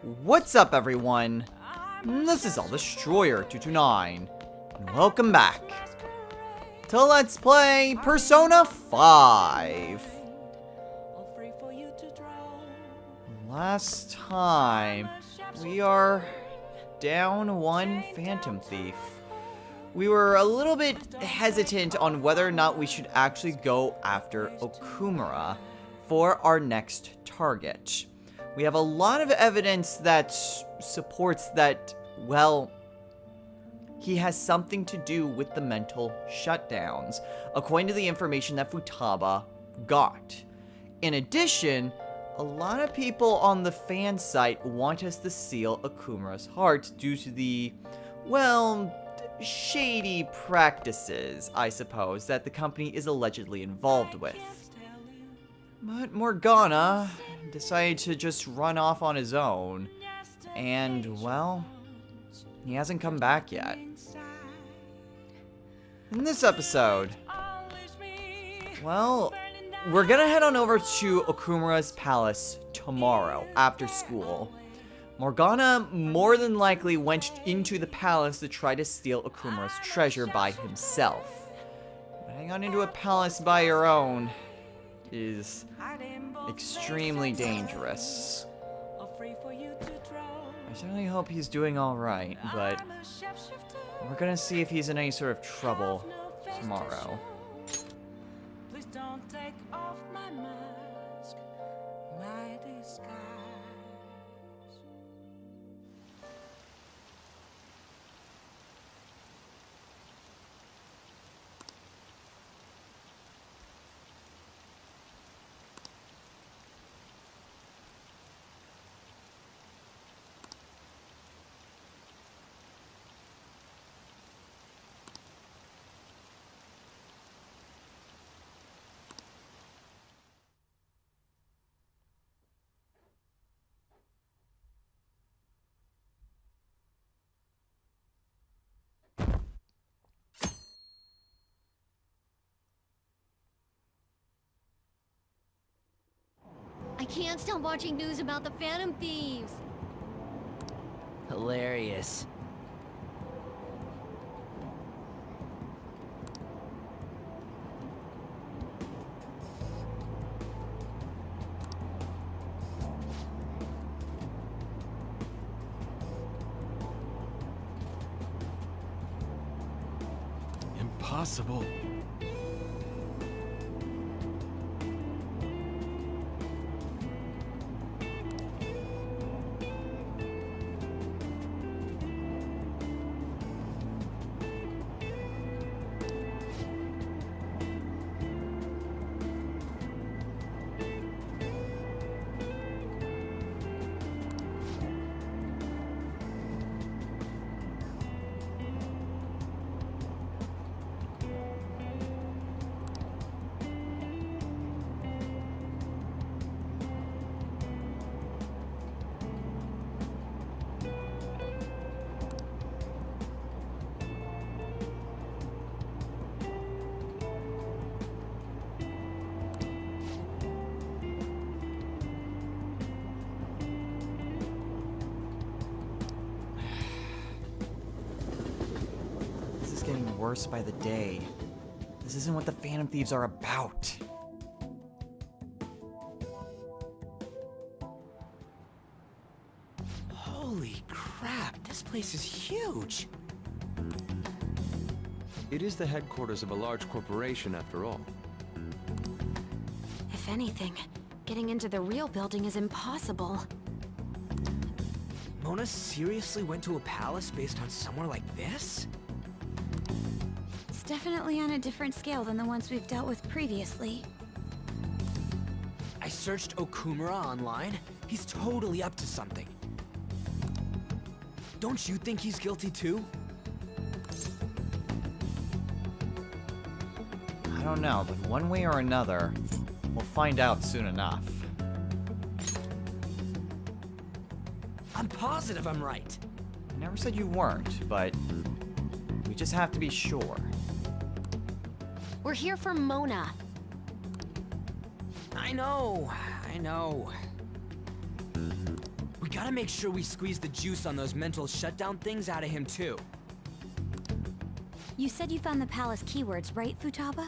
What's up, everyone? This is All Destroyer 229, and welcome back to Let's Play Persona 5. Last time, we are down one Phantom Thief. We were a little bit hesitant on whether or not we should actually go after Okumura for our next target. We have a lot of evidence that supports that, well, he has something to do with the mental shutdowns, according to the information that Futaba got. In addition, a lot of people on the fan site want us to seal Okumura's heart due to the, well, shady practices, I suppose, that the company is allegedly involved with. But Morgana decided to just run off on his own, and, well, he hasn't come back yet. In this episode, well, we're gonna head on over to Okumura's palace tomorrow after school. Morgana more than likely went into the palace to try to steal Okumura's treasure by himself. But hanging on into a palace by your own is extremely dangerous. I certainly hope he's doing alright, but we're gonna see if he's in any sort of trouble tomorrow. Please don't take off my mask, my disguise. I can't stop watching news about the Phantom Thieves. Hilarious. Impossible. Getting worse by the day. This isn't what the Phantom Thieves are about. Holy crap, this place is huge. It is the headquarters of a large corporation, after all. If anything, getting into the real building is impossible. Mona seriously went to a palace based on somewhere like this? It's definitely on a different scale than the ones we've dealt with previously. I searched Okumura online. He's totally up to something. Don't you think he's guilty too? I don't know, but one way or another, we'll find out soon enough. I'm positive I'm right. I never said you weren't, but we just have to be sure. We're here for Mona. I know. gotta make sure we squeeze the juice on those mental shutdown things out of him too. You said you found the palace keywords, right, Futaba?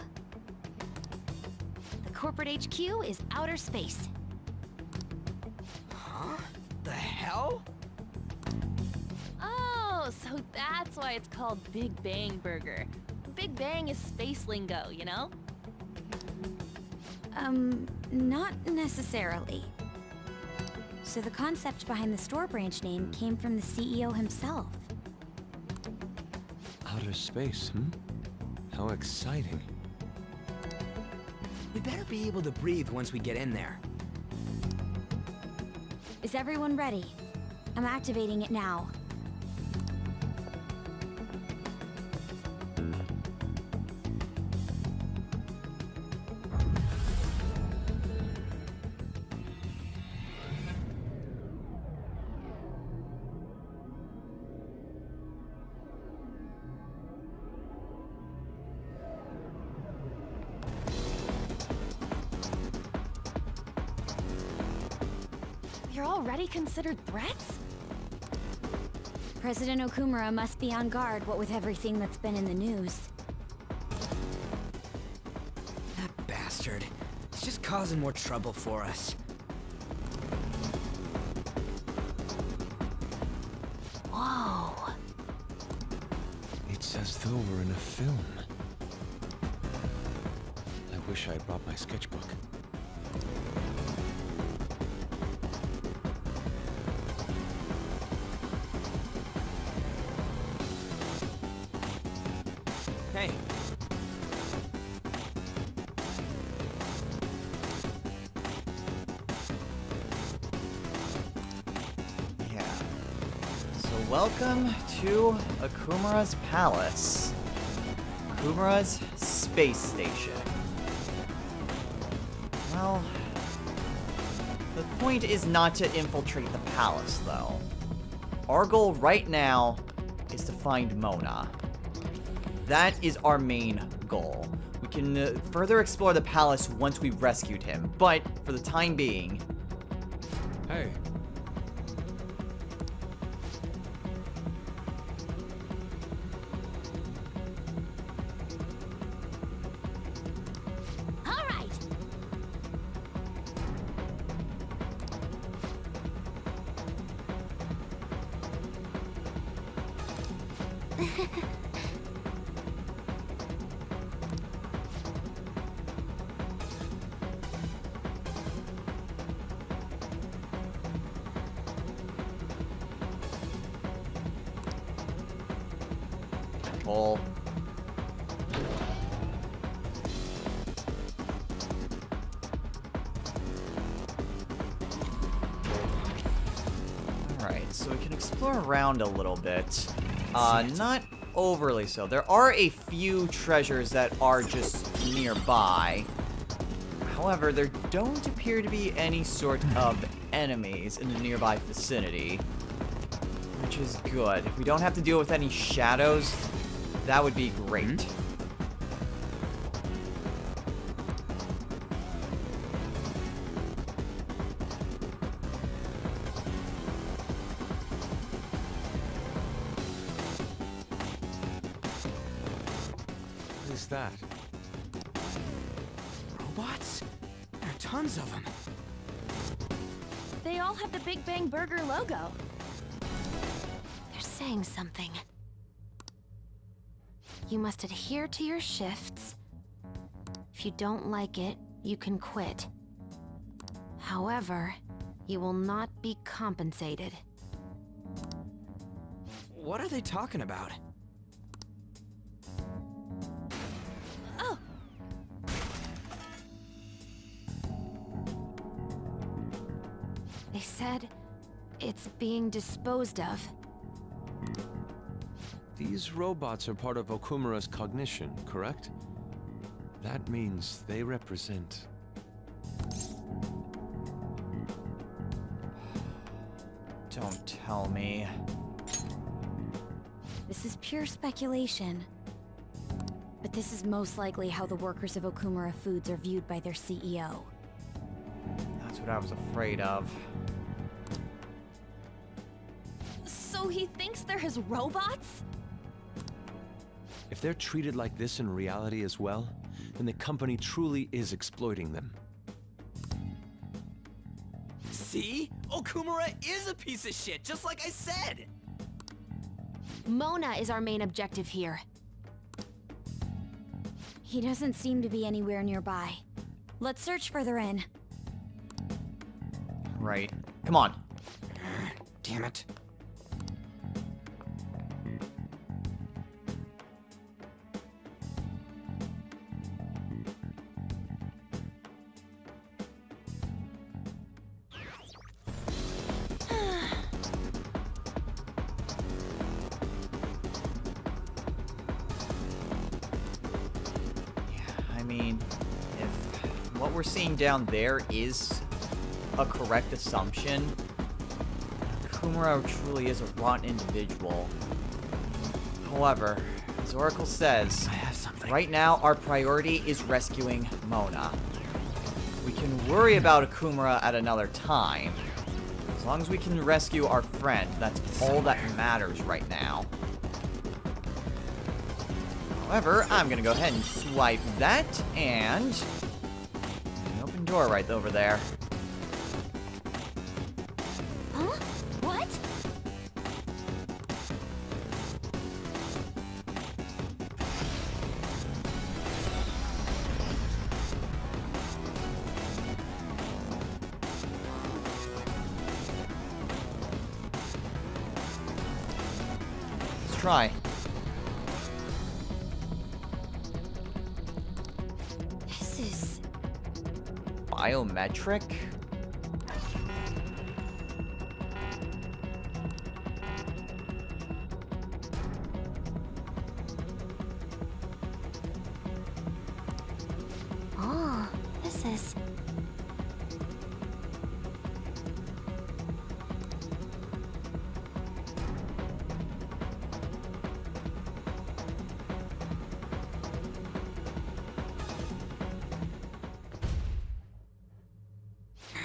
The corporate HQ is outer space. Huh? The hell? Oh, so that's why it's called Big Bang Burger. Big Bang is space lingo, you know? Not necessarily. So the concept behind the store branch name came from the CEO himself. Outer space, hmm? How exciting. We better be able to breathe once we get in there. Is everyone ready? I'm activating it now. You're already considered threats? President Okumura must be on guard, what with everything that's been in the news. That bastard. He's just causing more trouble for us. Whoa. It's as though we're in a film. I wish I brought my sketchbook. Hey, Yeah. So welcome to Okumura's palace. Okumura's space station. Well, the point is not to infiltrate the palace, though. Our goal right now is to find Mona. That is our main goal. We can further explore the palace once we've rescued him, but for the time being, Hey, All right. Bull. Alright, so we can explore around a little bit. Not overly so. There are a few treasures that are just nearby. However, there don't appear to be any sort of enemies in the nearby vicinity. Which is good. If we don't have to deal with any shadows, that would be great. what is that? robots? There are tons of them. They all have the Big Bang Burger logo. They're saying something. You must adhere to your shifts. If you don't like it, you can quit. However, you will not be compensated. What are they talking about? Oh! They said it's being disposed of. These robots are part of Okumura's cognition, correct? That means they represent... Don't tell me. This is pure speculation. But this is most likely how the workers of Okumura Foods are viewed by their CEO. That's what I was afraid of. So he thinks they're his robots? If they're treated like this in reality as well, then the company truly is exploiting them. See? Okumura is a piece of shit, just like I said! Mona is our main objective here. He doesn't seem to be anywhere nearby. Let's search further in. Right. Come on. Damn it. I mean, if what we're seeing down there is a correct assumption, Kumura truly is a rotten individual. However, as Oracle says, I have something. right now our priority is rescuing Mona. We can worry about Akumura at another time. As long as we can rescue our friend, that's all that matters right now. However, I'm gonna go ahead and swipe that, and an open door right over there. Huh? What? Let's try. This is... Biometric? Oh, this is...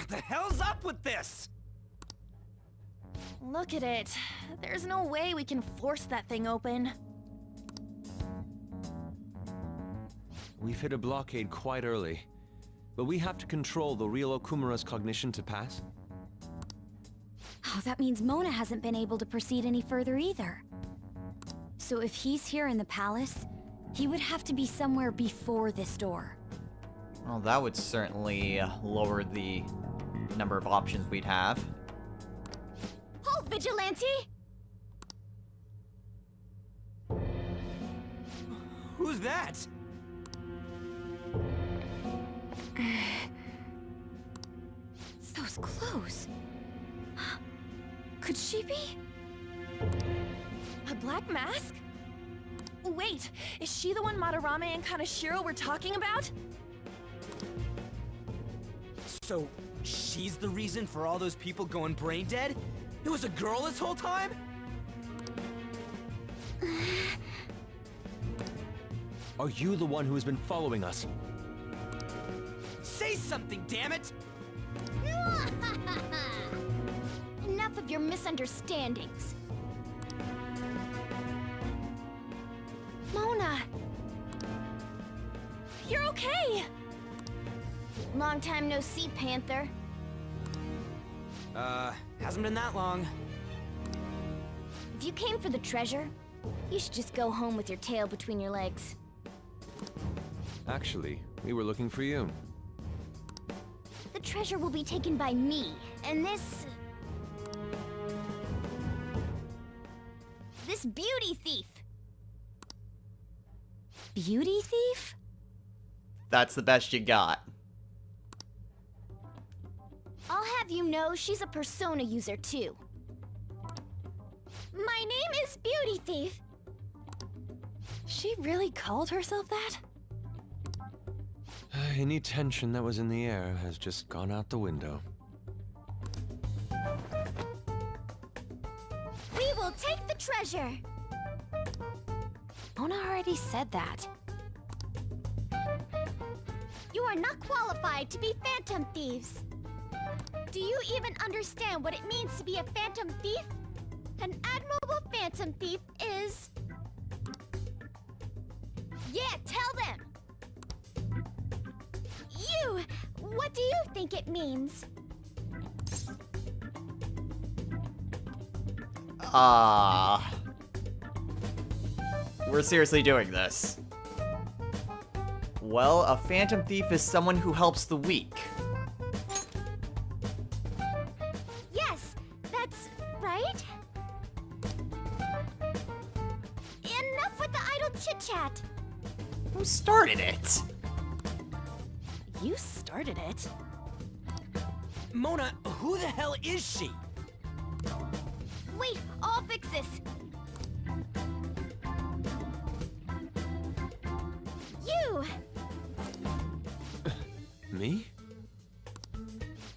The hell's up with this? Look at it. There's no way we can force that thing open. We've hit a blockade quite early, but we have to control the real Okumura's cognition to pass. Oh, that means Mona hasn't been able to proceed any further either. So if he's here in the palace, he would have to be somewhere before this door. Well, that would certainly lower the number of options we'd have. Halt, Vigilante! Who's that? Those clothes. Could she be? A black mask? Wait, is she the one Madarame and Kaneshiro were talking about? So, she's the reason for all those people going brain dead? It was a girl this whole time? Are you the one who has been following us? Say something, damn it! Enough of your misunderstandings. Mona! You're okay! Long time no see, Panther. Hasn't been that long. If you came for the treasure, you should just go home with your tail between your legs. Actually, we were looking for you. The treasure will be taken by me, and this beauty thief. Beauty thief? That's the best you got. I'll have you know she's a Persona user too. My name is Beauty Thief. She really called herself that? Any tension that was in the air has just gone out the window. We will take the treasure. Mona already said that. You are not qualified to be phantom thieves. Do you even understand what it means to be a phantom thief? an admirable phantom thief is... Yeah, tell them! You! What do you think it means? We're seriously doing this. Well, a phantom thief is someone who helps the weak. Yes, that's right. Enough with the idle chit-chat. Who started it? You started it. Mona, who the hell is she? Wait, I'll fix this. You! Me?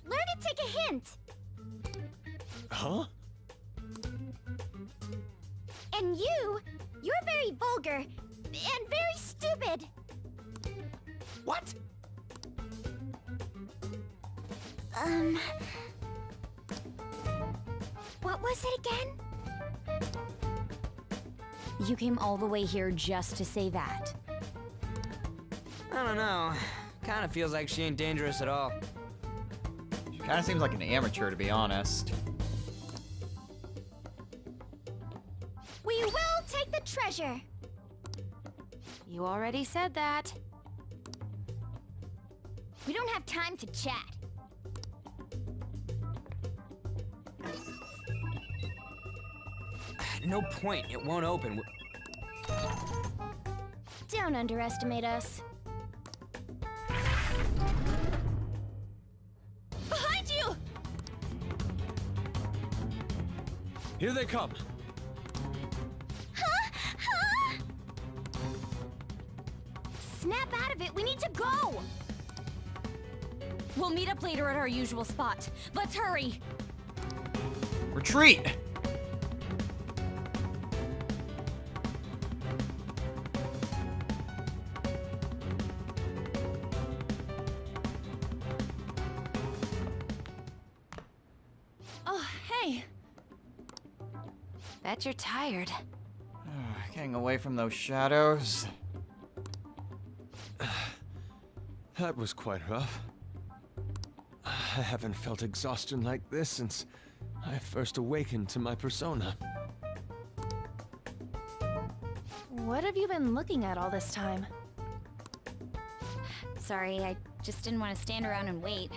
Learn to take a hint. Huh? And you're very vulgar and very stupid. What? What was it again? You came all the way here just to say that. I don't know. Kinda feels like she ain't dangerous at all. She kind of seems like an amateur, to be honest. We will take the treasure. You already said that. We don't have time to chat. No point, it won't open. Don't underestimate us. Behind you! Here they come. Snap out of it, we need to go! We'll meet up later at our usual spot. Let's hurry! Retreat! Oh, hey. Bet you're tired. Getting away from those shadows. That was quite rough. I haven't felt exhaustion like this since I first awakened to my persona. What have you been looking at all this time? Sorry, I just didn't want to stand around and wait.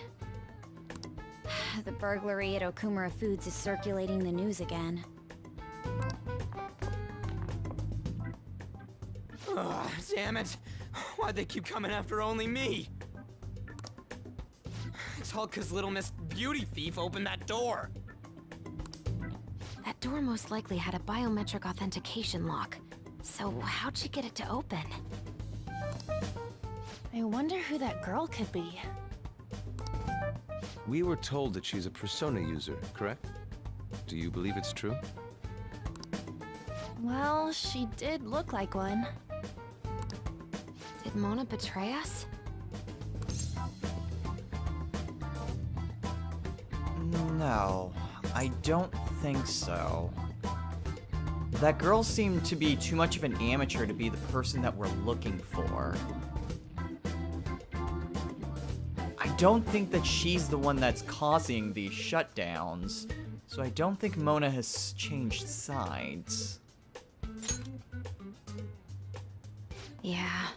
The burglary at Okumura Foods is circulating the news again. Ugh, damn it. Why'd they keep coming after only me? It's all 'cause Little Miss Beauty Thief opened that door. That door most likely had a biometric authentication lock. So how'd she get it to open? I wonder who that girl could be. We were told that she's a persona user, correct? Do you believe it's true? Well, she did look like one. Did Mona betray us? No, I don't think so. That girl seemed to be too much of an amateur to be the person that we're looking for. I don't think that she's the one that's causing these shutdowns, so I don't think Mona has changed sides. Yeah.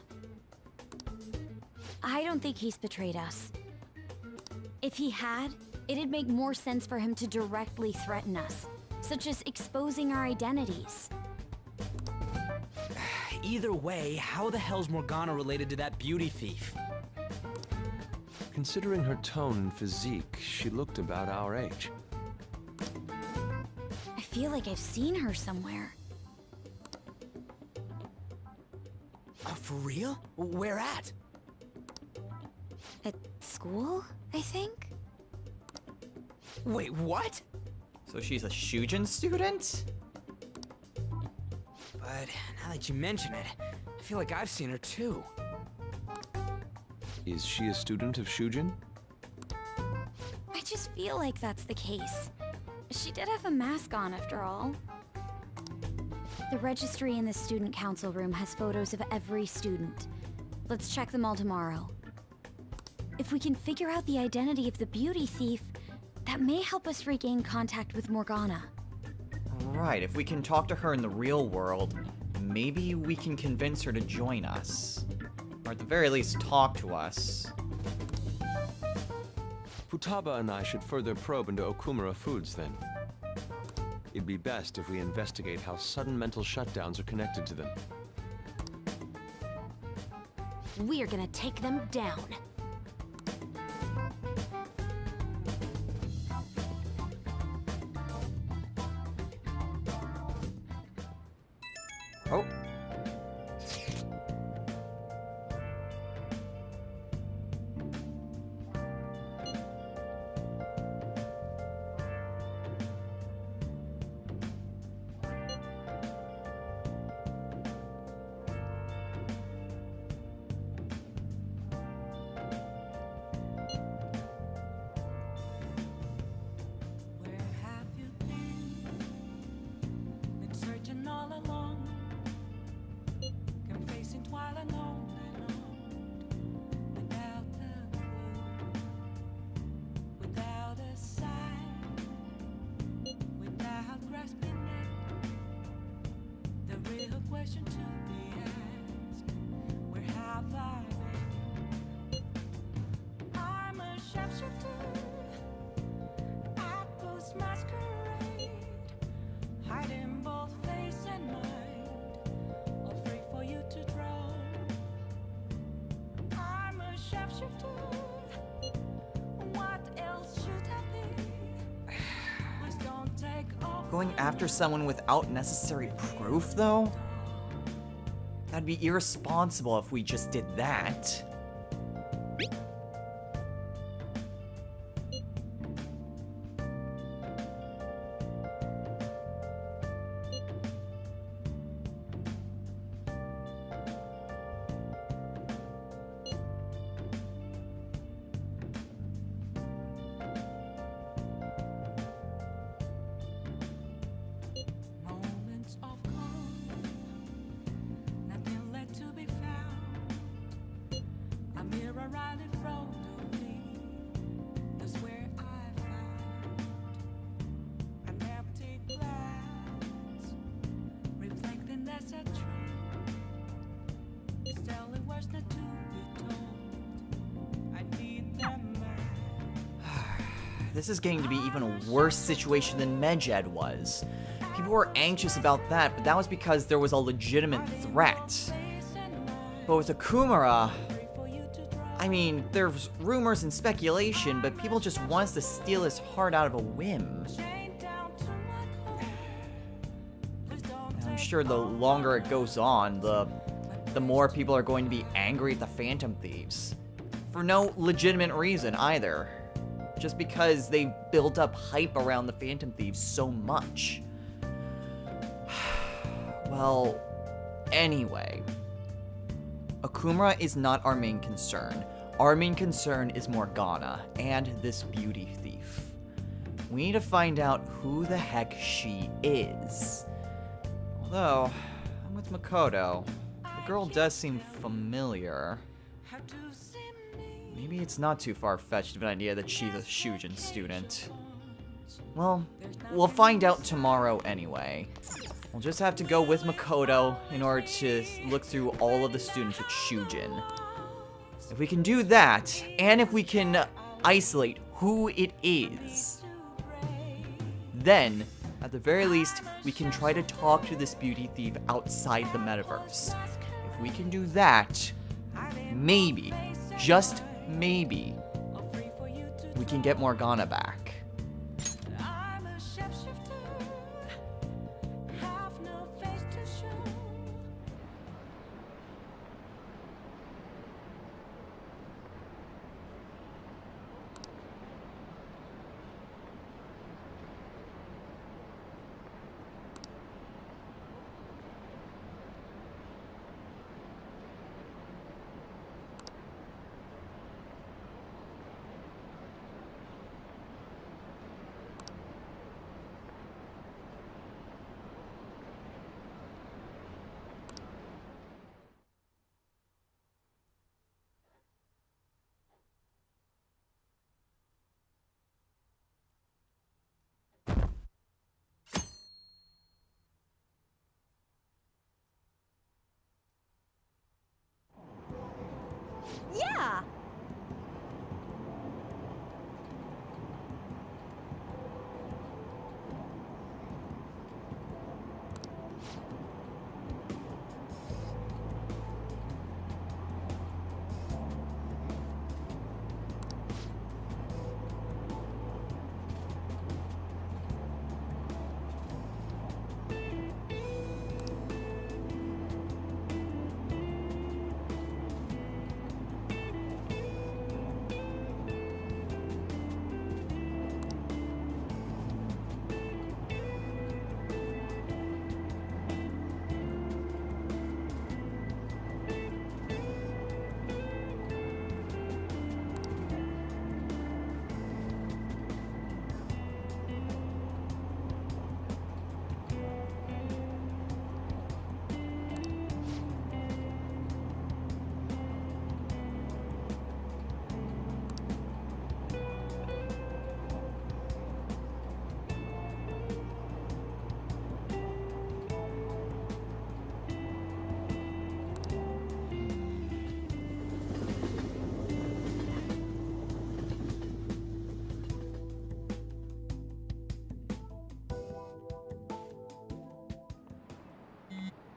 I don't think he's betrayed us. If he had, it'd make more sense for him to directly threaten us, such as exposing our identities. Either way, how the hell's Morgana related to that beauty thief? Considering her tone and physique, she looked about our age. I feel like I've seen her somewhere. For real? Where at? At school, I think? Wait, what? So she's a Shujin student? But now that you mention it, I feel like I've seen her too. Is she a student of Shujin? I just feel like that's the case. She did have a mask on after all. The registry in the student council room has photos of every student. Let's check them all tomorrow. If we can figure out the identity of the beauty thief, that may help us regain contact with Morgana. Right, if we can talk to her in the real world, maybe we can convince her to join us. Or at the very least, talk to us. Futaba and I should further probe into Okumura Foods then. It'd be best if we investigate how sudden mental shutdowns are connected to them. We're gonna take them down. Oh. Where have you been? Been searching all along, confessing while alone and on, without a clue, without a sign, without grasping it. The real question to be asked: where have I been? I'm a sharpshooter. Apples masquerade, hiding both face and mind, all free for you to draw. I'm a sharpshooter. What else should I be? Please don't take off. Going after someone without necessary proof, though? That'd be irresponsible if we just did that. Moments of calm, nothing left to be found. A mirror right in front of me, that's where I found an empty glass, reflecting that's a truth. It's telling words not to be told. I need them back. This is getting to be even a worse situation than Medjed was. People were anxious about that, but that was because there was a legitimate threat. But with Okumura, I mean, there's rumors and speculation, but people just want us to steal his heart out of a whim. And I'm sure the longer it goes on, the more people are going to be angry at the Phantom Thieves. For no legitimate reason either. Just because they built up hype around the Phantom Thieves so much. Well, anyway. Okumura is not our main concern. Our main concern is Morgana and this beauty thief. We need to find out who the heck she is. Although, I'm with Makoto. The girl does seem familiar. Have to see me. Maybe it's not too far-fetched of an idea that she's a Shujin student. Well, we'll find out tomorrow anyway. We'll just have to go with Makoto in order to look through all of the students at Shujin. If we can do that, and if we can isolate who it is, then, at the very least, we can try to talk to this beauty thief outside the metaverse. If we can do that, maybe, just maybe, we can get Morgana back. I'm a shapeshifter, have no face to show.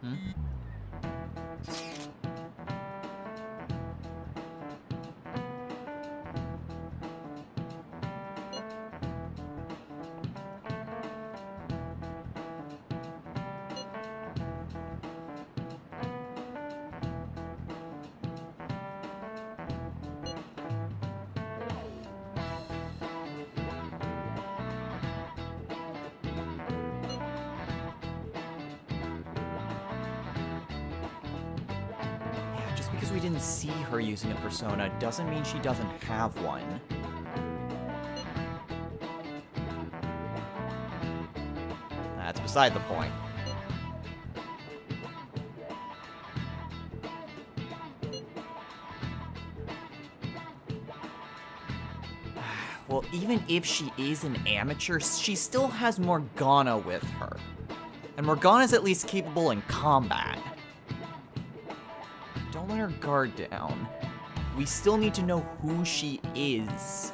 Hmm? Yeah, just because we didn't see her using a persona doesn't mean she doesn't have one. That's beside the point. Well, even if she is an amateur, she still has Morgana with her. And Morgana's at least capable in combat. Don't let her guard down. We still need to know who she is.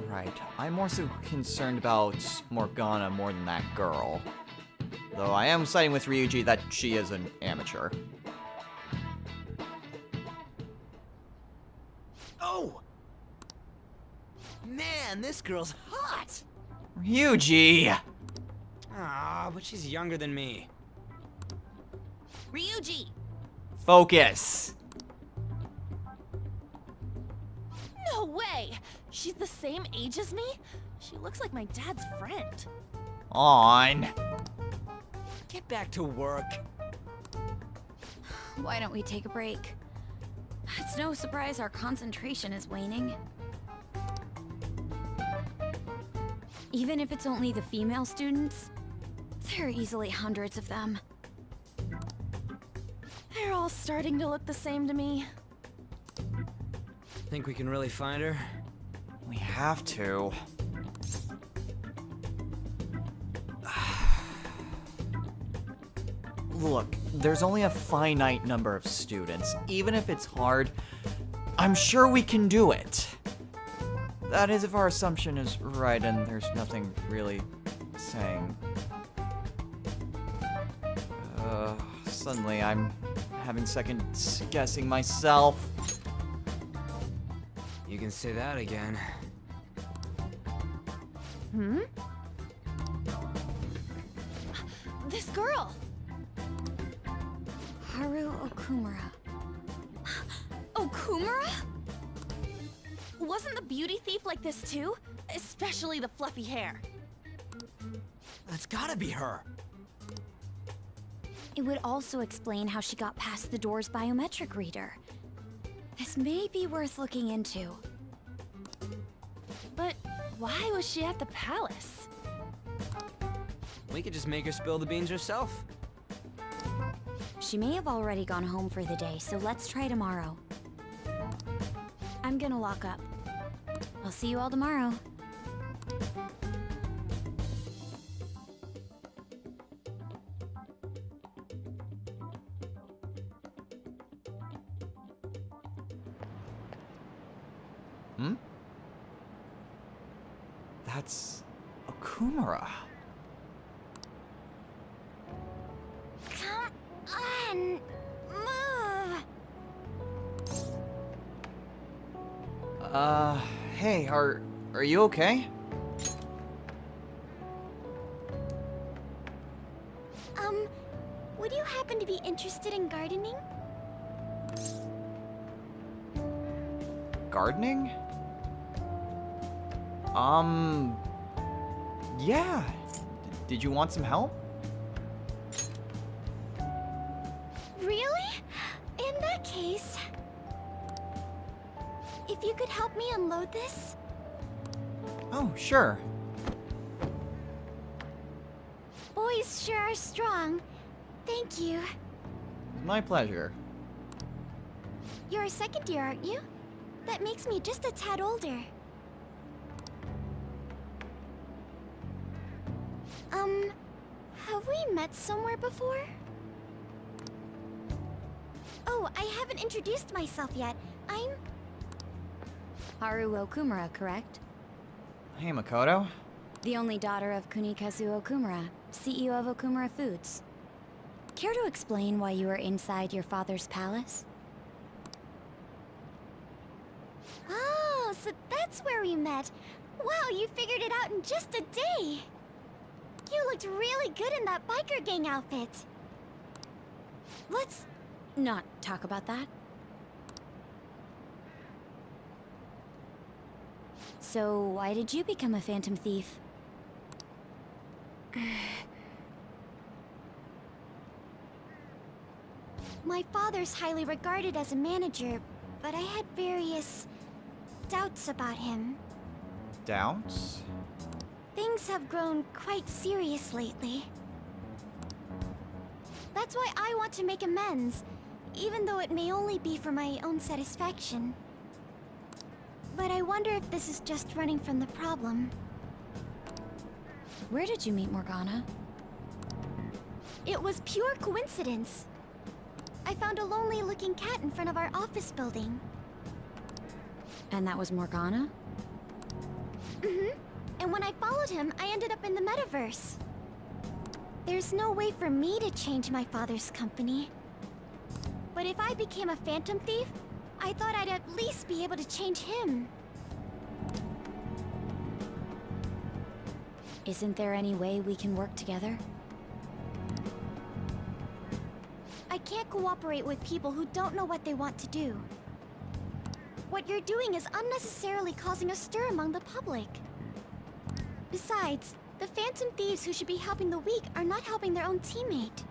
Right. I'm more so concerned about Morgana more than that girl. Though I am siding with Ryuji that she is an amateur. Oh! Man, this girl's hot! Ryuji! Ah, but she's younger than me. Ryuji! Focus! No way! She's the same age as me? She looks like my dad's friend. On. Get back to work. Why don't we take a break? It's no surprise our concentration is waning. Even if it's only the female students, there are easily hundreds of them. They're all starting to look the same to me. Think we can really find her? We have to. Look, there's only a finite number of students. Even if it's hard, I'm sure we can do it. That is if our assumption is right and there's nothing really saying. Suddenly I'm having second guessing myself. You can say that again. This girl! Haru Okumura. Okumura? Wasn't the beauty thief like this too? Especially the fluffy hair. That's gotta be her. It would also explain how she got past the door's biometric reader. This may be worth looking into. But why was she at the palace? We could just make her spill the beans herself. She may have already gone home for the day, so let's try tomorrow. I'm gonna lock up. I'll see you all tomorrow. Hmm? That's Okumura. Come on! Move! Hey, are you okay? Would you happen to be interested in gardening? Gardening? Yeah. Did you want some help? case, if you could help me unload this? Oh, sure. Boys sure are strong. Thank you. My pleasure. You're a second year, aren't you? That makes me just a tad older. Have we met somewhere before? Oh, I haven't introduced myself yet. I'm... Haru Okumura, correct? Hey, Makoto. The only daughter of Kunikazu Okumura, CEO of Okumura Foods. Care to explain why you were inside your father's palace? Oh, so that's where we met. Wow, you figured it out in just a day. You looked really good in that biker gang outfit. Let's not talk about that. So, why did you become a phantom thief? My father's highly regarded as a manager, but I had various doubts about him. Doubts? Things have grown quite serious lately. That's why I want to make amends, even though it may only be for my own satisfaction. But I wonder if this is just running from the problem. Where did you meet Morgana? It was pure coincidence. I found a lonely-looking cat in front of our office building. And that was Morgana? Mm-hmm. And when I followed him, I ended up in the metaverse. There's no way for me to change my father's company. But if I became a phantom thief, I thought I'd at least be able to change him. Isn't there any way we can work together? I can't cooperate with people who don't know what they want to do. What you're doing is unnecessarily causing a stir among the public. Besides, the phantom thieves who should be helping the weak are not helping their own teammate.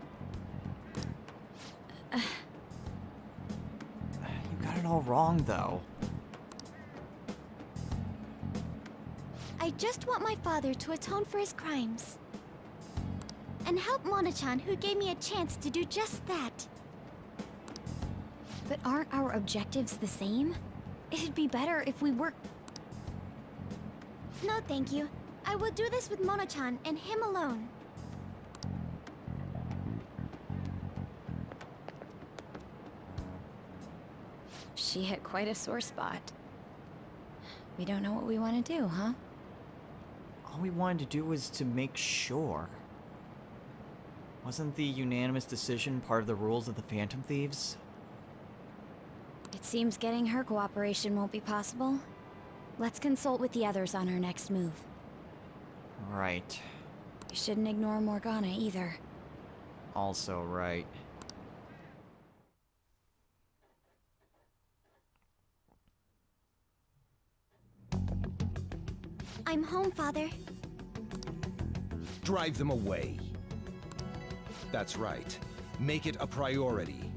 You got it all wrong, though. I just want my father to atone for his crimes. And help Mona-chan, who gave me a chance to do just that. But aren't our objectives the same? It'd be better if we work... No, thank you. I will do this with Mona-chan and him alone. She hit quite a sore spot. We don't know what we want to do, huh? All we wanted to do was to make sure. Wasn't the unanimous decision part of the rules of the Phantom Thieves? It seems getting her cooperation won't be possible. Let's consult with the others on our next move. Right. We shouldn't ignore Morgana either. Also right. I'm home, Father. Drive them away. That's right. Make it a priority.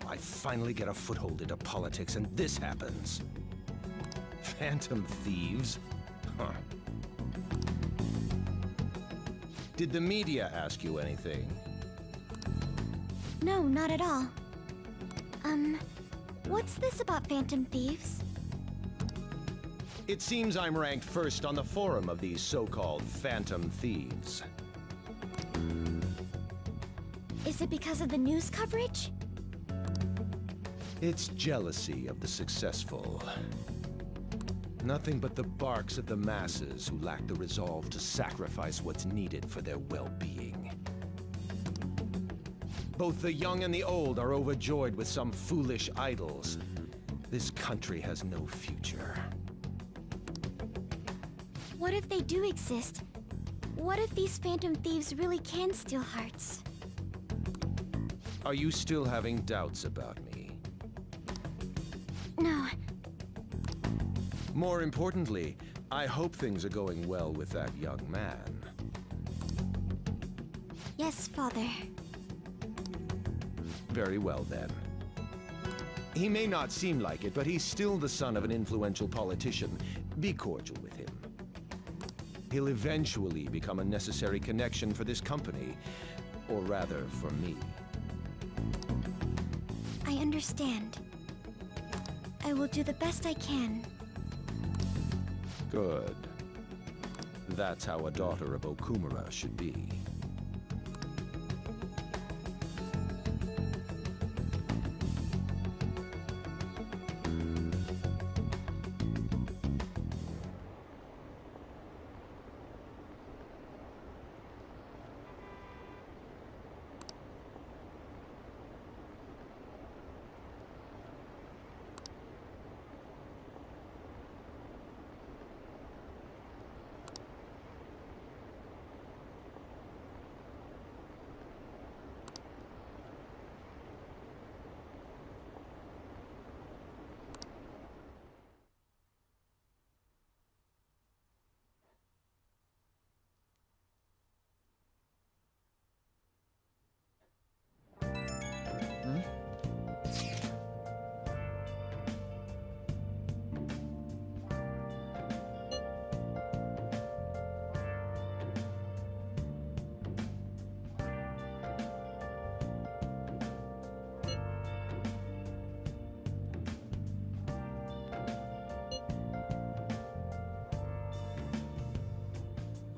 I finally get a foothold into politics and this happens. Phantom thieves? Huh. Did the media ask you anything? No, not at all. What's this about phantom thieves? It seems I'm ranked first on the forum of these so-called phantom thieves. Is it because of the news coverage? It's jealousy of the successful. Nothing but the barks of the masses who lack the resolve to sacrifice what's needed for their well-being. Both the young and the old are overjoyed with some foolish idols. This country has no future. What if they do exist? What if these phantom thieves really can steal hearts? Are you still having doubts about me? No. More importantly, I hope things are going well with that young man. Yes, Father. Very well then. He may not seem like it, but he's still the son of an influential politician. Be cordial with him. He'll eventually become a necessary connection for this company. Or rather, for me. I understand. I will do the best I can. Good. That's how a daughter of Okumura should be.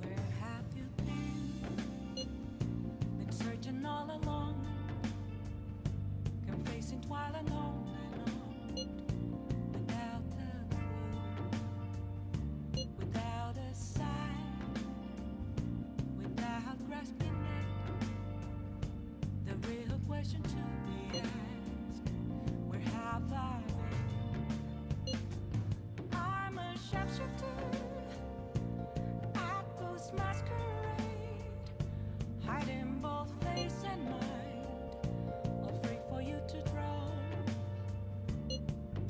Where have you been? Been searching all along, confessing while alone and on, without a clue, without a sign, without grasping it. The real question to be asked: where have I been? I'm a sharpshooter. Ghost masquerade, hiding both face and mind, all free for you to draw.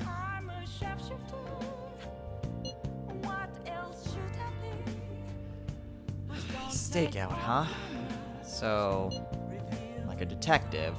I'm a sharpshooter. What else should I be? Please don't Stakeout, huh? So, like a detective.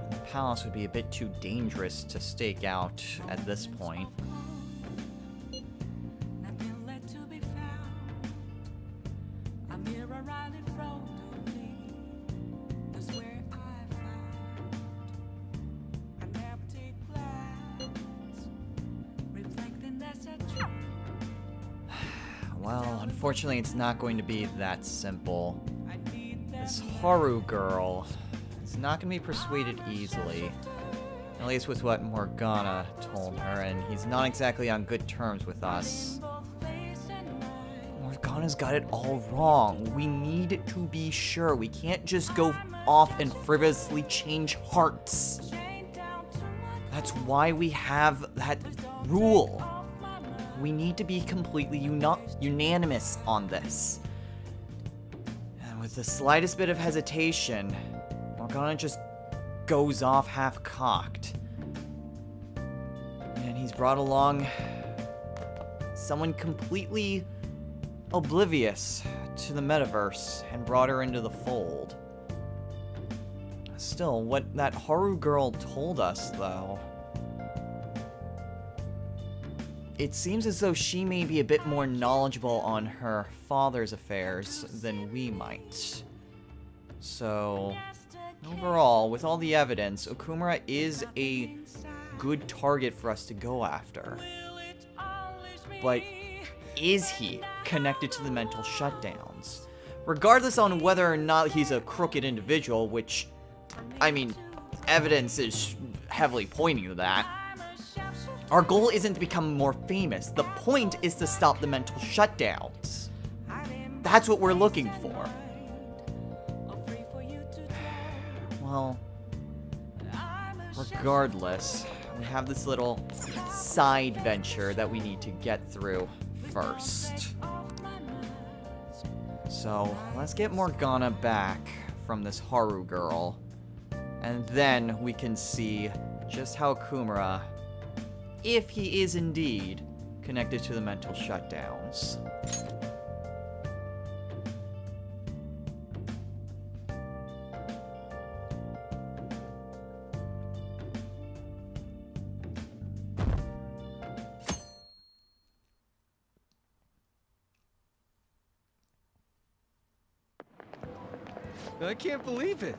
The palace would be a bit too dangerous to stake out at this point. nothing left to be found. A mirror right in front of me. That's where I found an empty glass, reflecting that's a truth. Well, unfortunately, it's not going to be that simple. I need that This Haru girl is not going to be persuaded easily. At least with what Morgana told her, and he's not exactly on good terms with us. both face and mind. Morgana's got it all wrong. We need to be sure. We can't just go off and frivolously change hearts. Chained down to my That's why we have that rule. off my mind. We need to be completely unanimous on this. And with the slightest bit of hesitation, Morgana just goes off half-cocked. And he's brought along someone completely oblivious to the metaverse and brought her into the fold. Still, what that Haru girl told us, though, it seems as though she may be a bit more knowledgeable on her father's affairs than we might. So, overall, with all the evidence, Okumura is a good target for us to go after. But is he connected to the mental shutdowns? Regardless on whether or not he's a crooked individual, which, I mean, evidence is heavily pointing to that. Our goal isn't to become more famous. The point is to stop the mental shutdowns. That's what we're looking for. Well, regardless, we have this little side venture that we need to get through first. So, let's get Morgana back from this Haru girl. And then we can see just how Kumara, if he is indeed connected to the mental shutdowns. I can't believe it.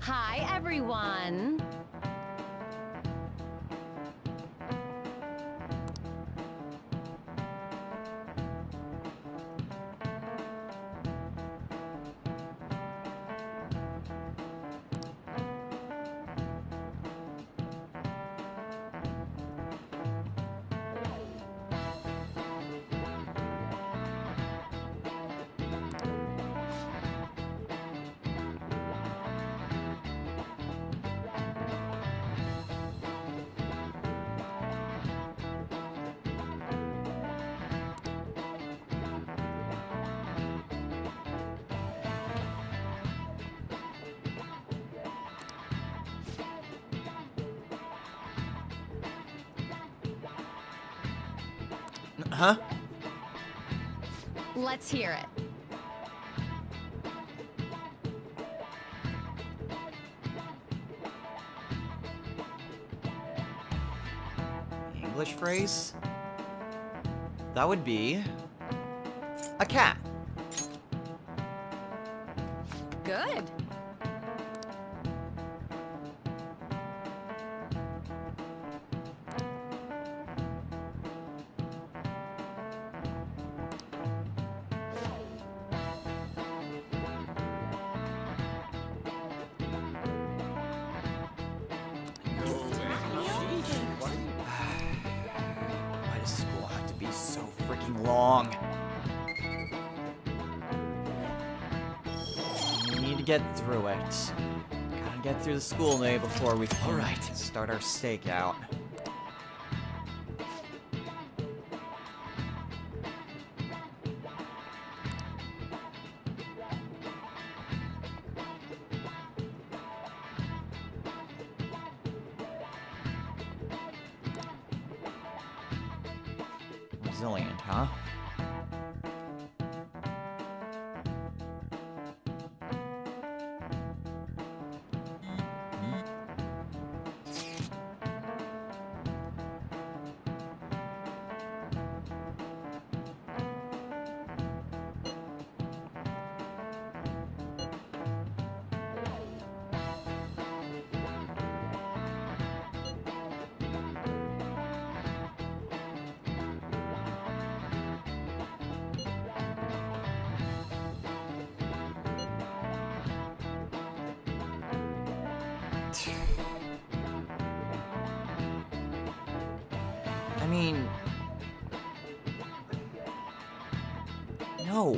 Hi, everyone. Huh? Let's hear it. English phrase? That would be a cat. Good. Why does school have to be so freaking long? We need to get through it. Gotta get through the school day before we can start our stakeout. Resilient, huh? I mean... No.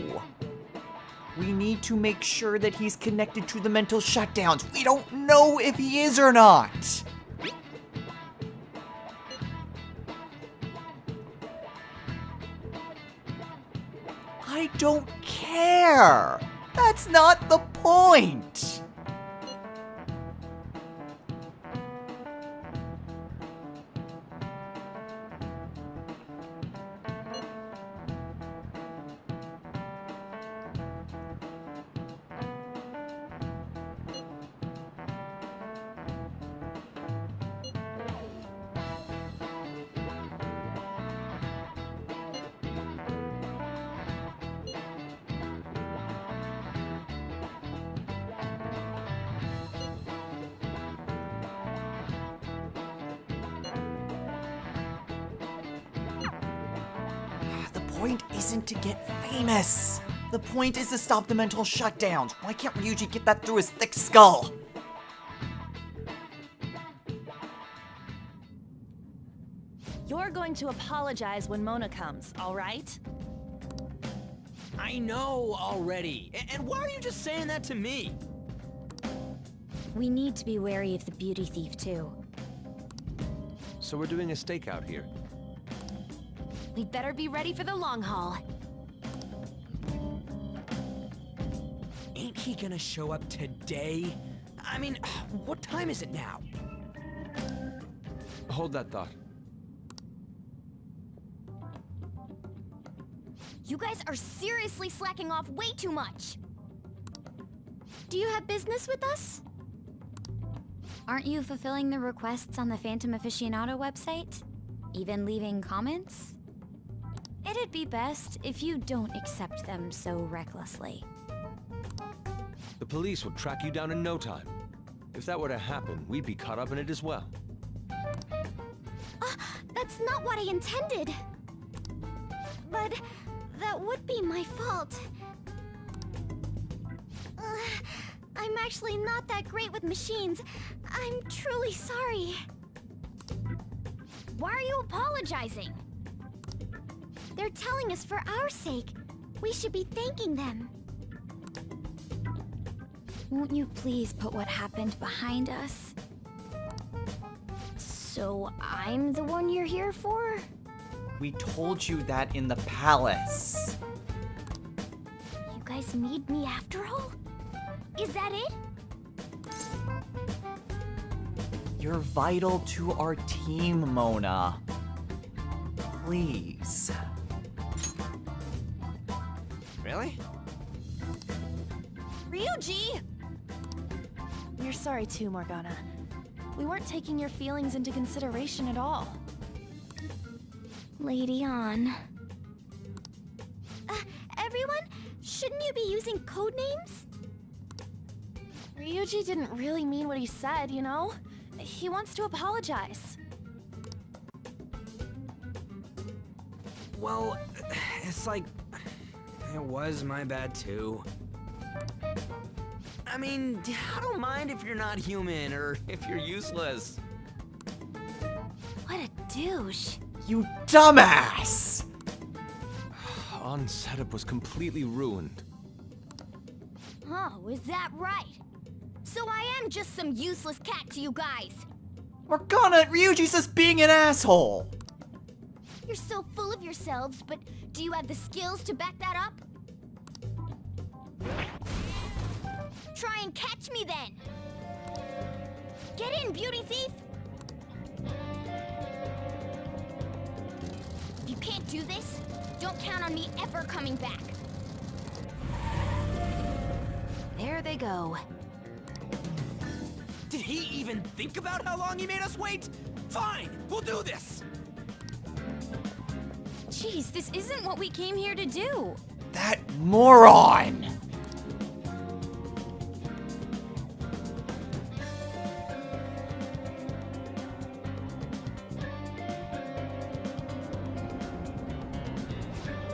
We need to make sure that he's connected to the mental shutdowns. We don't know if he is or not. I don't care. That's not the point. point isn't to get famous. The point is to stop the mental shutdowns. Why can't Ryuji get that through his thick skull? You're going to apologize when Mona comes, all right? I know already. And why are you just saying that to me? We need to be wary of the beauty thief, too. So we're doing a stakeout here. We'd better be ready for the long haul. Ain't he gonna show up today? I mean, what time is it now? Hold that thought. You guys are seriously slacking off way too much. Do you have business with us? Aren't you fulfilling the requests on the Phantom Aficionado website? Even leaving comments? It'd be best if you don't accept them so recklessly. The police would track you down in no time. If that were to happen, we'd be caught up in it as well. That's not what I intended. But that would be my fault. I'm actually not that great with machines. I'm truly sorry. Why are you apologizing? They're telling us for our sake. We should be thanking them. Won't you please put what happened behind us? So I'm the one you're here for? We told you that in the palace. You guys need me after all? Is that it? You're vital to our team, Mona. Please. Really? Ryuji! We're sorry too, Morgana. We weren't taking your feelings into consideration at all. Lady on. Everyone, shouldn't you be using code names? Ryuji didn't really mean what he said, you know? He wants to apologize. Well, it's like... it was my bad too. I mean, I don't mind if you're not human or if you're useless. What a douche. You dumbass! On setup was completely ruined. Oh, is that right? So I am just some useless cat to you guys. Morgana, Ryuji's just being an asshole. You're so full of yourselves, but do you have the skills to back that up? Try and catch me then! Get in, beauty thief! If you can't do this, don't count on me ever coming back. There they go. Did he even think about how long he made us wait? Fine, we'll do this! Jeez, this isn't what we came here to do. That moron!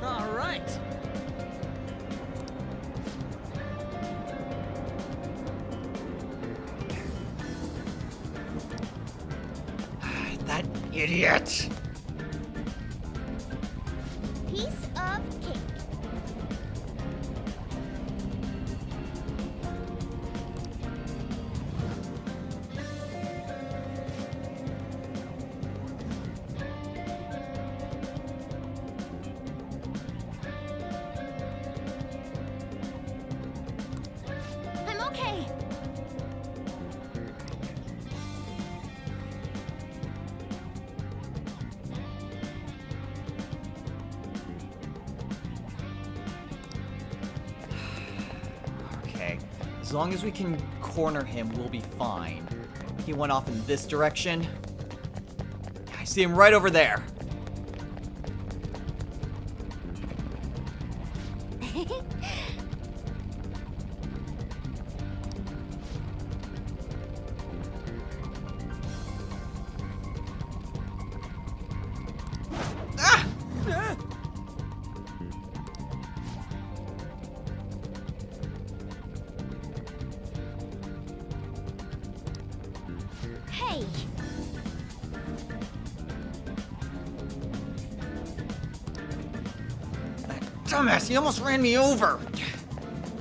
All right. That idiot! Piece of cake. I'm okay. Okay, as long as we can corner him, we'll be fine. He went off in this direction. I see him right over there. Hey! Dumbass, he almost ran me over.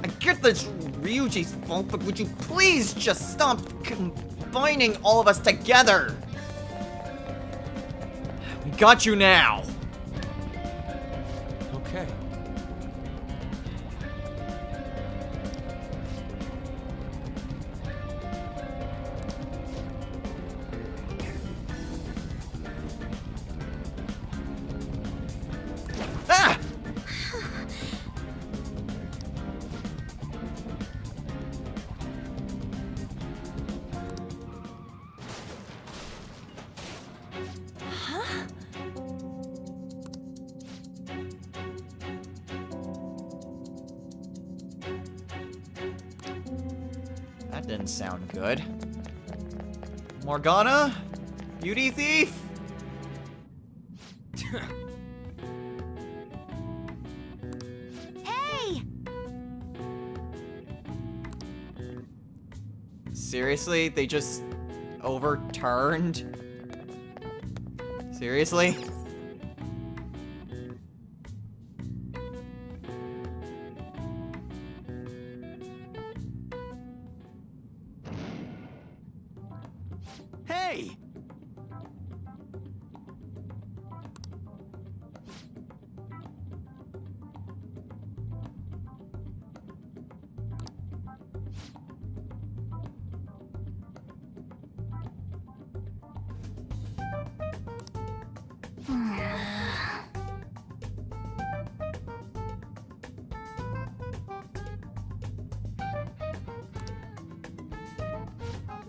I get that's Ryuji's fault, but would you please just stop combining all of us together? We got you now. Okay. Ah! That didn't sound good. Morgana? Beauty thief? Hey! Seriously? They just overturned? Seriously? Hey!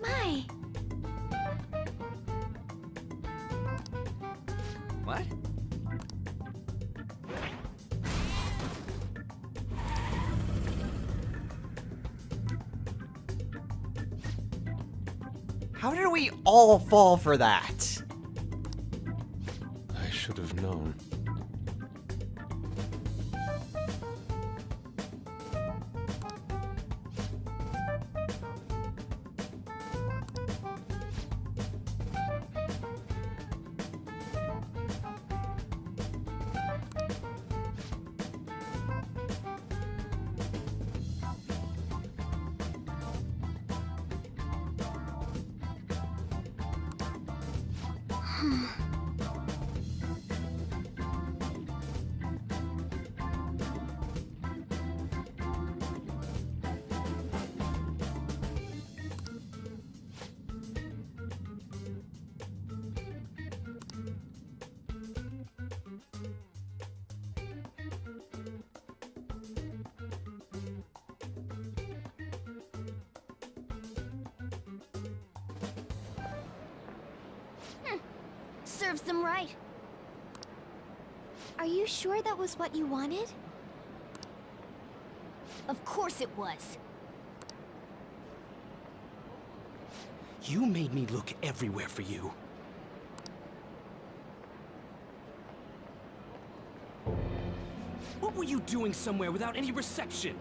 My! What? How did we all fall for that? I should have known. Serves them right. Are you sure that was what you wanted? Of course it was. You made me look everywhere for you. What were you doing somewhere without any reception?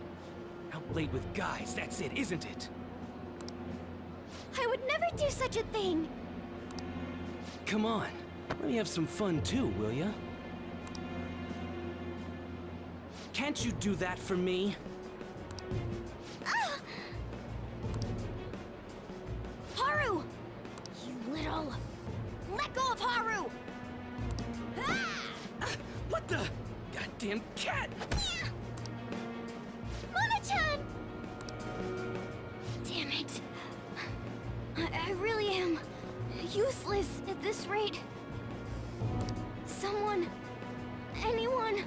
Out late with guys, that's it, isn't it? I would never do such a thing. Come on, let me have some fun too, will ya? Can't you do that for me? Haru! You little... Let go of Haru! What the? Goddamn cat! Mona-chan! Damn it. I really am useless at this rate. Someone... anyone...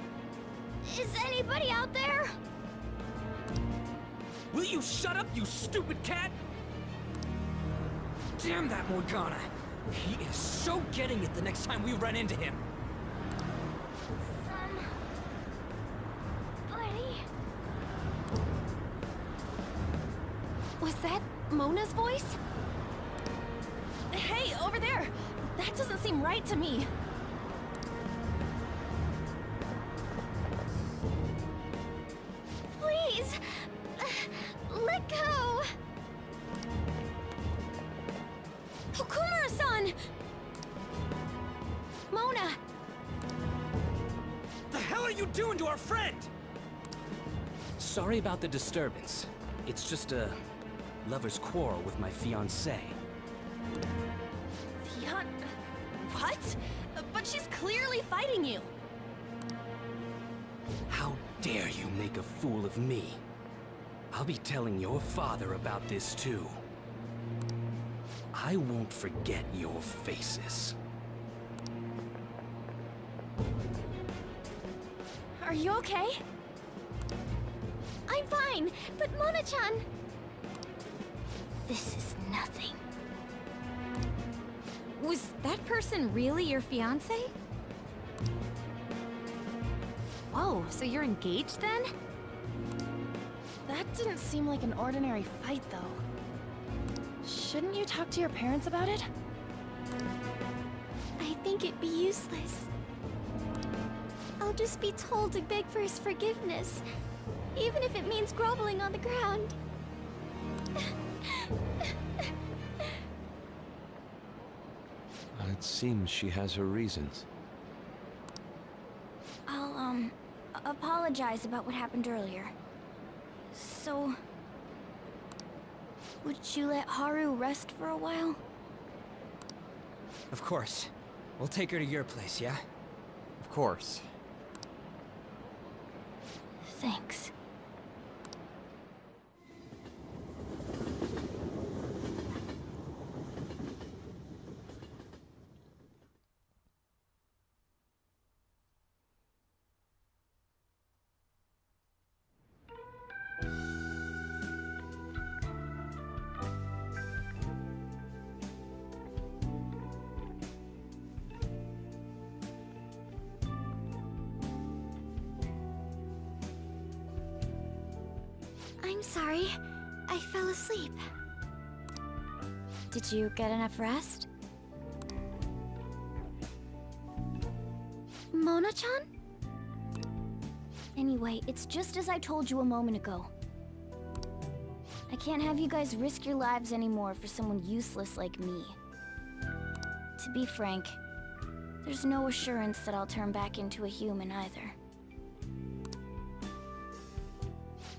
Is anybody out there? Will you shut up, you stupid cat? Damn that Morgana! He is so getting it the next time we run into him. Buddy... Was that Mona's voice? Hey, over there! That doesn't seem right to me. Please! Let go! Okuma! Mona! The hell are you doing to our friend? Sorry about the disturbance. It's just a lover's quarrel with my fiancée. What? But she's clearly fighting you. How dare you make a fool of me? I'll be telling your father about this too. I won't forget your faces. Are you okay? I'm fine, but Mona-chan... This is nothing. Was that person really your fiancé? Oh, so you're engaged then? That didn't seem like an ordinary fight, though. Shouldn't you talk to your parents about it? I think it'd be useless. I'll just be told to beg for his forgiveness, even if it means groveling on the ground. It seems she has her reasons. I'll, apologize about what happened earlier. So... would you let Haru rest for a while? Of course. We'll take her to your place, yeah? Of course. Thanks. I'm sorry. I fell asleep. Did you get enough rest? Mona-chan? Anyway, it's just as I told you a moment ago. I can't have you guys risk your lives anymore for someone useless like me. To be frank, there's no assurance that I'll turn back into a human either.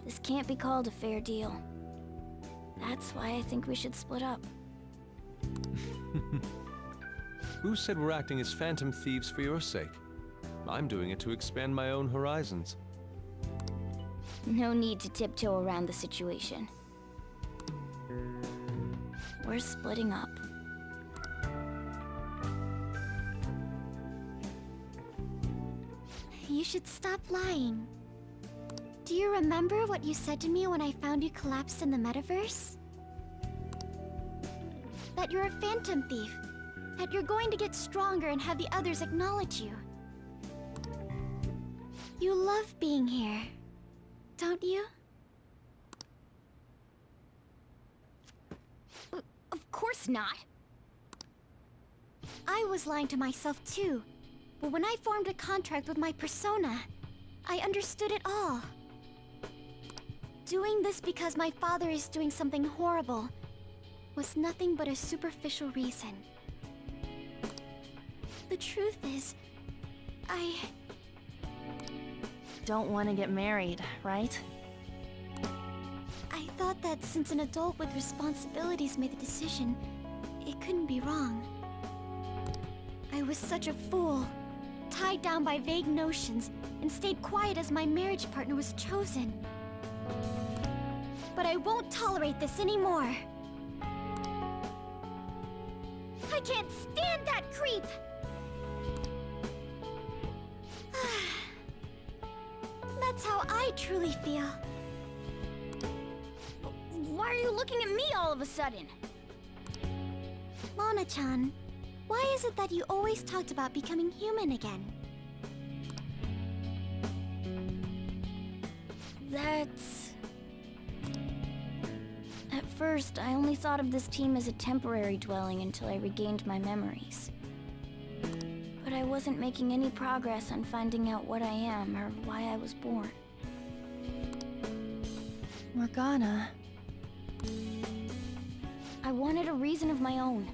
This can't be called a fair deal. That's why I think we should split up. Who said we're acting as phantom thieves for your sake? I'm doing it to expand my own horizons. No need to tiptoe around the situation. We're splitting up. You should stop lying. Do you remember what you said to me when I found you collapsed in the metaverse? That you're a phantom thief. That you're going to get stronger and have the others acknowledge you. You love being here, don't you? Of course not. I was lying to myself too. But when I formed a contract with my persona, I understood it all. Doing this because my father is doing something horrible was nothing but a superficial reason. The truth is, I Don't want to get married, right? I thought that since an adult with responsibilities made the decision, it couldn't be wrong. I was such a fool, tied down by vague notions, and stayed quiet as my marriage partner was chosen. But I won't tolerate this anymore. I can't stand that creep! That's how I truly feel. Why are you looking at me all of a sudden? Mona-chan, why is it that you always talked about becoming human again? That's... At first, I only thought of this team as a temporary dwelling until I regained my memories. But I wasn't making any progress on finding out what I am or why I was born. Morgana. I wanted a reason of my own.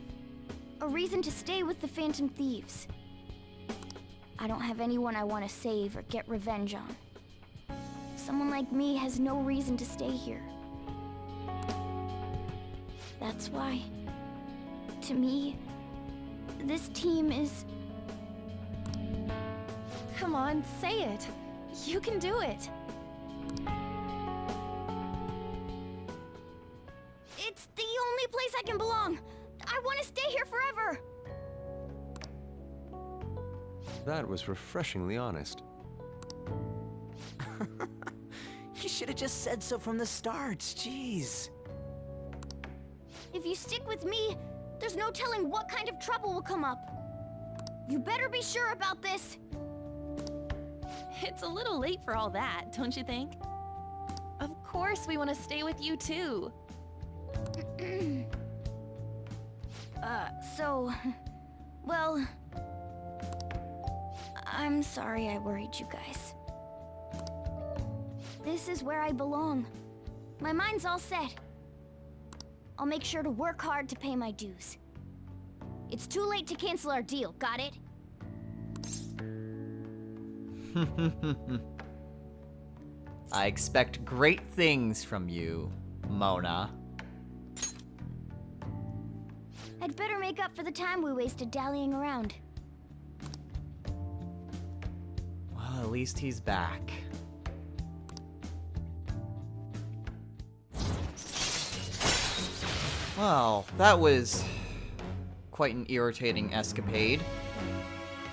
A reason to stay with the Phantom Thieves. I don't have anyone I want to save or get revenge on. Someone like me has no reason to stay here. That's why, to me, this team is... Come on, say it. You can do it. It's the only place I can belong. I want to stay here forever. That was refreshingly honest. You should have just said so from the start. Jeez. If you stick with me, there's no telling what kind of trouble will come up. You better be sure about this. It's a little late for all that, don't you think? Of course we want to stay with you too. Well, I'm sorry I worried you guys. This is where I belong. My mind's all set. I'll make sure to work hard to pay my dues. It's too late to cancel our deal, got it? I expect great things from you, Mona. I'd better make up for the time we wasted dallying around. Well, at least he's back. Well, that was quite an irritating escapade.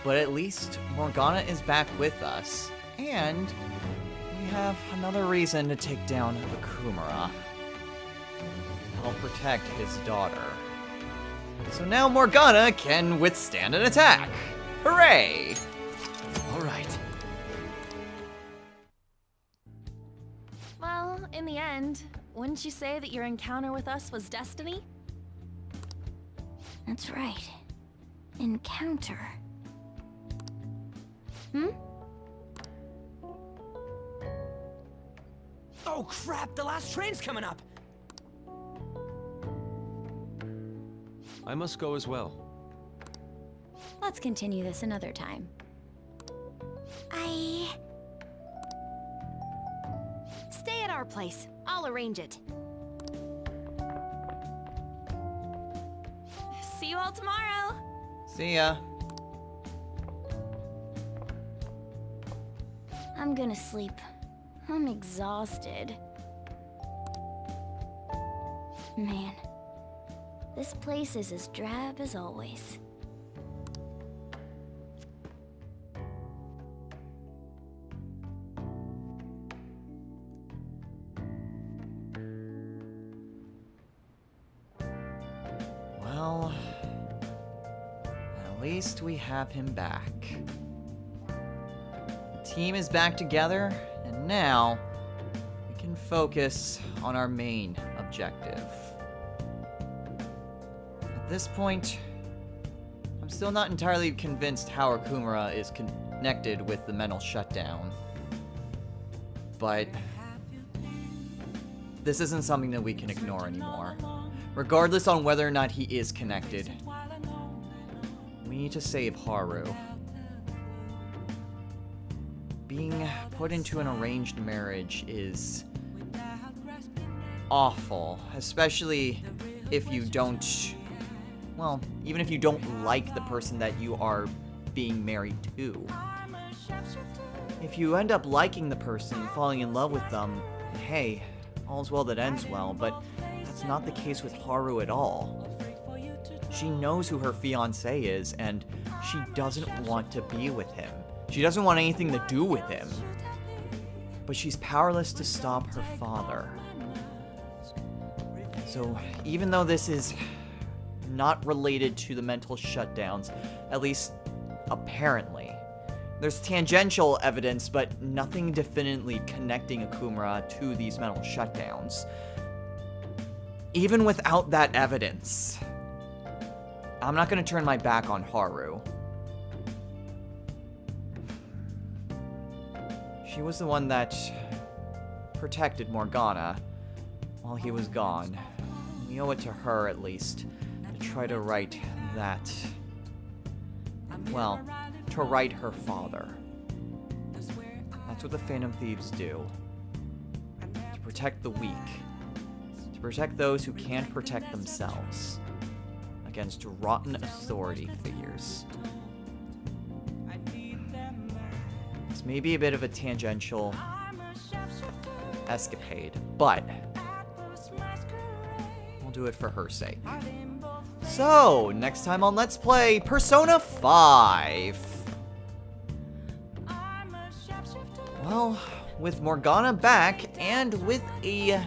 But at least Morgana is back with us. And we have another reason to take down Akumura. I'll protect his daughter. So now Morgana can withstand an attack. Hooray! All right. Well, in the end, wouldn't you say that your encounter with us was destiny? That's right. Encounter. Oh crap, the last train's coming up. I must go as well. Let's continue this another time. Stay at our place. I'll arrange it. See you all tomorrow. See ya. I'm gonna sleep. I'm exhausted. Man, this place is as drab as always. Well, at least we have him back. The team is back together, and now we can focus on our main objective. At this point, I'm still not entirely convinced how Akumura is connected with the mental shutdown. But this isn't something that we can ignore anymore. Regardless on whether or not he is connected, we need to save Haru. Being put into an arranged marriage is awful, especially if you don't, well, even if you don't like the person that you are being married to. If you end up liking the person, falling in love with them, hey, all's well that ends well, but that's not the case with Haru at all. She knows who her fiancé is, and she doesn't want to be with him. She doesn't want anything to do with him. But she's powerless to stop her father. So even though this is not related to the mental shutdowns, at least apparently, there's tangential evidence, but nothing definitely connecting Akumura to these mental shutdowns. Even without that evidence, I'm not going to turn my back on Haru. She was the one that protected Morgana while he was gone. We owe it to her, at least, to try to right that. Well, to right her father. That's what the Phantom Thieves do. To protect the weak. To protect those who can't protect themselves. Against rotten authority figures. This may be a bit of a tangential escapade, but we'll do it for her sake. So, next time on Let's Play Persona 5. Well, with Morgana back, and with a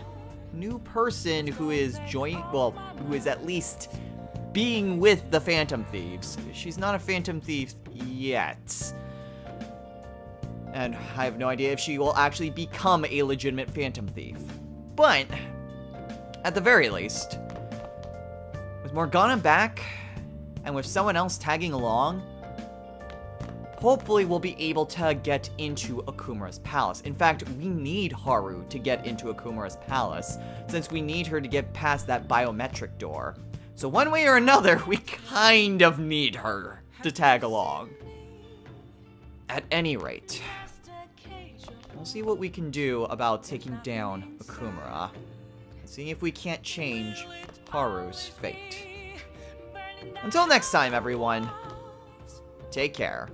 new person who is who is at least being with the Phantom Thieves. She's not a Phantom Thief yet. And I have no idea if she will actually become a legitimate Phantom Thief. But, at the very least, with Morgana back, and with someone else tagging along, hopefully we'll be able to get into Okumura's palace. In fact, we need Haru to get into Okumura's palace, since we need her to get past that biometric door. So one way or another, we kind of need her to tag along. At any rate, we'll see what we can do about taking down Okumura. See if we can't change Haru's fate. Until next time, everyone, take care.